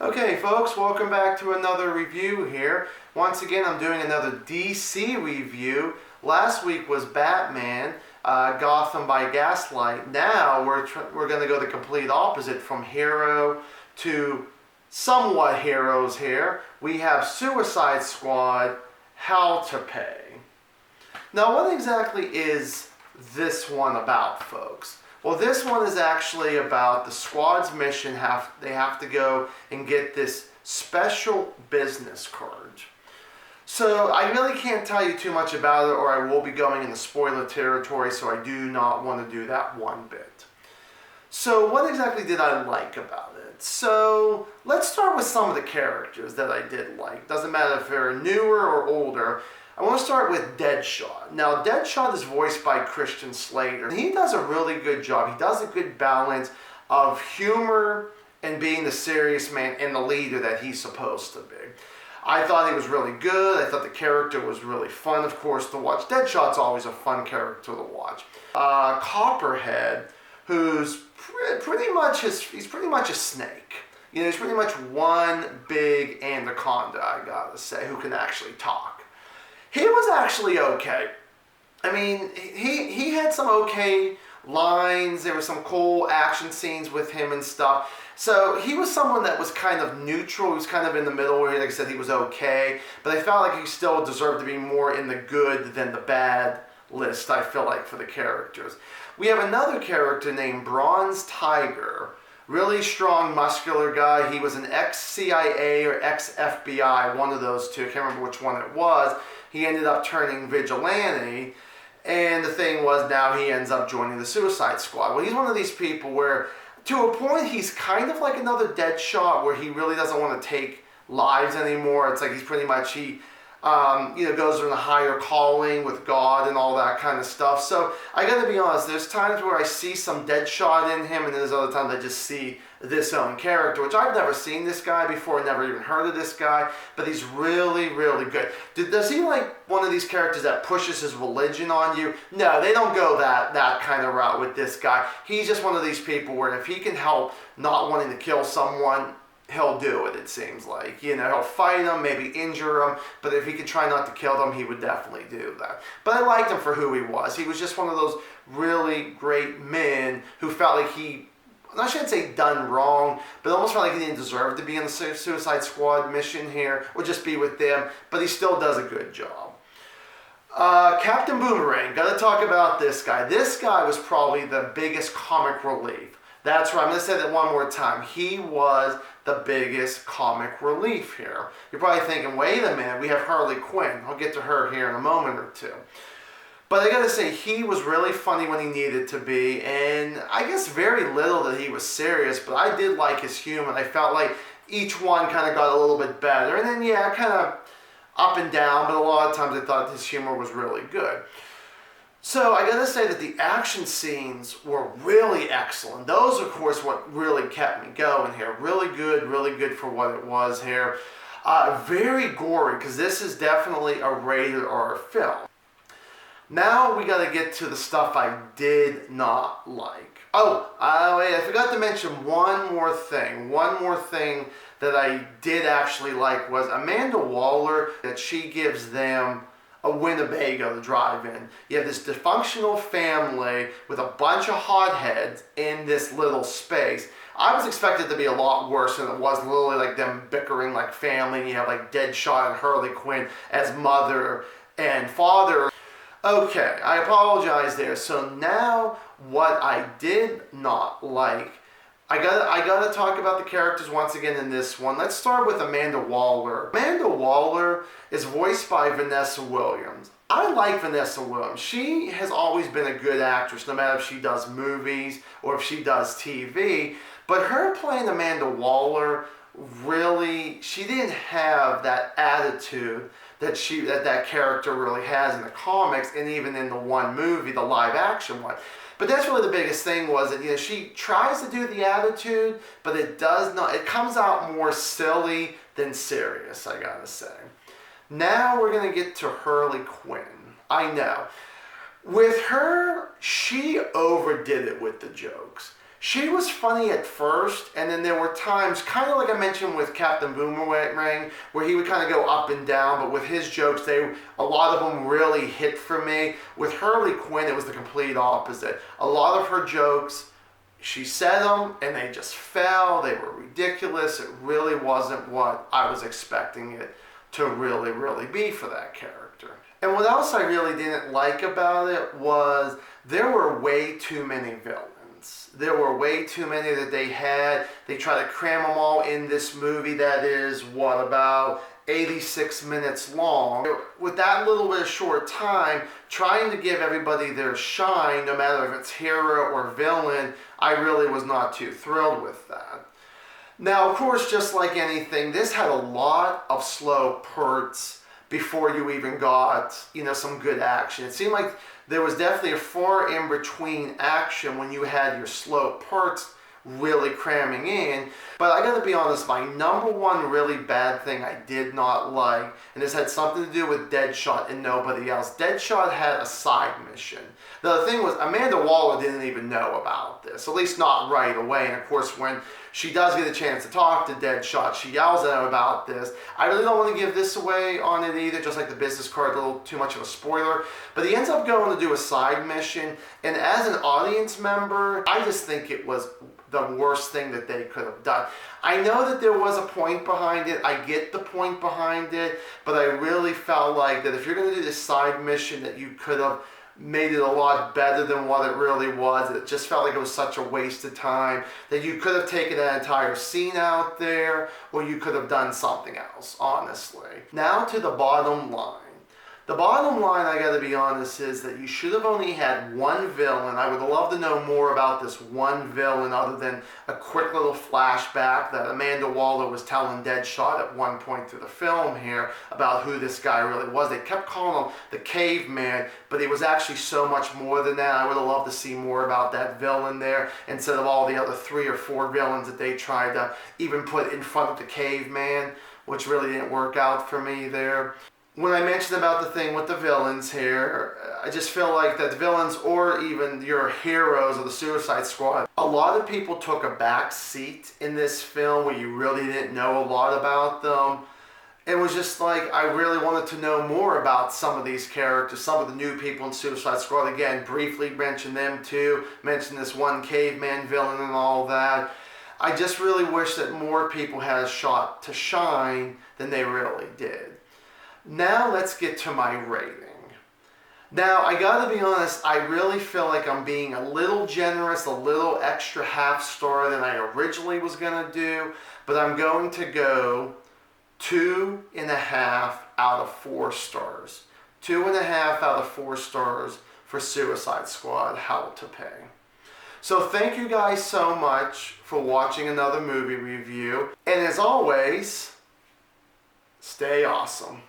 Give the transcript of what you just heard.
Okay folks, welcome back to another review here. Once again, I'm doing another DC review. Last week was Batman, Gotham by Gaslight. Now we're going to go the complete opposite, from hero to somewhat heroes here. We have Suicide Squad, How to Pay. Now what exactly is this one about, folks? Well, this one is actually about the squad's mission. They have to go and get this special business card. So I really can't tell you too much about it, or I will be going into spoiler territory, so I do not want to do that one bit. So what exactly did I like about it? So let's start with some of the characters that I did like. Doesn't matter if they're newer or older. I want to start with Deadshot. Now, Deadshot is voiced by Christian Slater. He does a really good job. He does a good balance of humor and being the serious man and the leader that he's supposed to be. I thought he was really good. I thought the character was really fun, of course, to watch. Deadshot's always a fun character to watch. Copperhead, who's pretty much a snake. You know, he's pretty much one big anaconda, I gotta say, who can actually talk. He was actually okay. I mean, he had some okay lines. There were some cool action scenes with him and stuff. So he was someone that was kind of neutral. He was kind of in the middle where, like I said, he was okay. But I felt like he still deserved to be more in the good than the bad list, I feel like, for the characters. We have another character named Bronze Tiger. Really strong, muscular guy. He was an ex-CIA or ex-FBI, one of those two. I can't remember which one it was. He ended up turning vigilante, and the thing was, now he ends up joining the Suicide Squad. Well, he's one of these people where, to a point, he's kind of like another Deadshot, where he really doesn't want to take lives anymore. It's like he's pretty much, goes in a higher calling with God and all that kind of stuff. So I gotta be honest, there's times where I see some Deadshot in him, and then there's other times I just see this own character, which I've never seen this guy before, never even heard of this guy, but he's really, really good. Does he like one of these characters that pushes his religion on you? No, they don't go that kind of route with this guy. He's just one of these people where if he can help not wanting to kill someone, he'll do it, it seems like. You know, he'll fight them, maybe injure them, but if he could try not to kill them, he would definitely do that. But I liked him for who he was. He was just one of those really great men who felt like I shouldn't say done wrong, but almost felt like he didn't deserve to be in the Suicide Squad mission here, or just be with them, but he still does a good job. Captain Boomerang, gotta talk about this guy. This guy was probably the biggest comic relief. That's right, I'm gonna say that one more time. He was the biggest comic relief here. You're probably thinking, wait a minute, we have Harley Quinn. I'll get to her here in a moment or two. But I gotta say, he was really funny when he needed to be, and I guess very little that he was serious, but I did like his humor. I felt like each one kind of got a little bit better, and then, yeah, kind of up and down, but a lot of times I thought his humor was really good. So I gotta say that the action scenes were really excellent. Those, of course, what really kept me going here. Really good for what it was here. Very gory, because this is definitely a rated R film. Now we gotta get to the stuff I did not like. Wait, I forgot to mention one more thing. One more thing that I did actually like was Amanda Waller, that she gives them a Winnebago to drive in. You have this dysfunctional family with a bunch of hotheads in this little space. I was expected to be a lot worse than it was, literally like them bickering like family, and you have like Deadshot and Harley Quinn as mother and father. Okay, I apologize there. So now what I did not like, I gotta talk about the characters once again in this one. Let's start with Amanda Waller. Amanda Waller is voiced by Vanessa Williams. I like Vanessa Williams. She has always been a good actress, no matter if she does movies or if she does TV. But her playing Amanda Waller, really, she didn't have that attitude that character really has in the comics, and even in the one movie, the live action one. But that's really the biggest thing, was that, you know, she tries to do the attitude, but it does not. It comes out more silly than serious, I gotta say. Now we're gonna get to Harley Quinn. I know. With her, she overdid it with the jokes. She was funny at first, and then there were times, kind of like I mentioned with Captain Boomerang, where he would kind of go up and down, but with his jokes, a lot of them really hit for me. With Harley Quinn, it was the complete opposite. A lot of her jokes, she said them, and they just fell. They were ridiculous. It really wasn't what I was expecting it to really, really be for that character. And what else I really didn't like about it was there were way too many villains. There were way too many that they had. They tried to cram them all in this movie that is, what, about 86 minutes long. With that little bit of short time, trying to give everybody their shine, no matter if it's hero or villain, I really was not too thrilled with that. Now, of course, just like anything, this had a lot of slow perks before you even got, some good action. It seemed like there was definitely a far in between action when you had your slow perks really cramming in. But I gotta be honest, my number one really bad thing I did not like, and this had something to do with Deadshot and nobody else. Deadshot had a side mission. The thing was, Amanda Waller didn't even know about this, at least not right away. And of course, when she does get a chance to talk to Deadshot, she yells at him about this. I really don't want to give this away on it either, just like the business card, a little too much of a spoiler. But he ends up going to do a side mission, and as an audience member, I just think it was the worst thing that they could have done. I know that there was a point behind it. I get the point behind it, but I really felt like that if you're going to do this side mission, that you could have made it a lot better than what it really was. It just felt like it was such a waste of time, that you could have taken that entire scene out there, or you could have done something else, honestly. Now to the bottom line. The bottom line, I gotta be honest, is that you should have only had one villain. I would love to know more about this one villain other than a quick little flashback that Amanda Waller was telling Deadshot at one point through the film here about who this guy really was. They kept calling him the caveman, but he was actually so much more than that. I would have loved to see more about that villain there instead of all the other 3 or 4 villains that they tried to even put in front of the caveman, which really didn't work out for me there. When I mentioned about the thing with the villains here, I just feel like that the villains, or even your heroes of the Suicide Squad, a lot of people took a back seat in this film where you really didn't know a lot about them. It was just like, I really wanted to know more about some of these characters, some of the new people in Suicide Squad. Again, briefly mention them too, mention this one caveman villain and all that. I just really wish that more people had a shot to shine than they really did. Now let's get to my rating. Now, I gotta be honest, I really feel like I'm being a little generous, a little extra half star than I originally was gonna do, but I'm going to go 2.5 out of 4 stars. 2.5 out of 4 stars for Suicide Squad, How to Pay. So thank you guys so much for watching another movie review, and as always, stay awesome.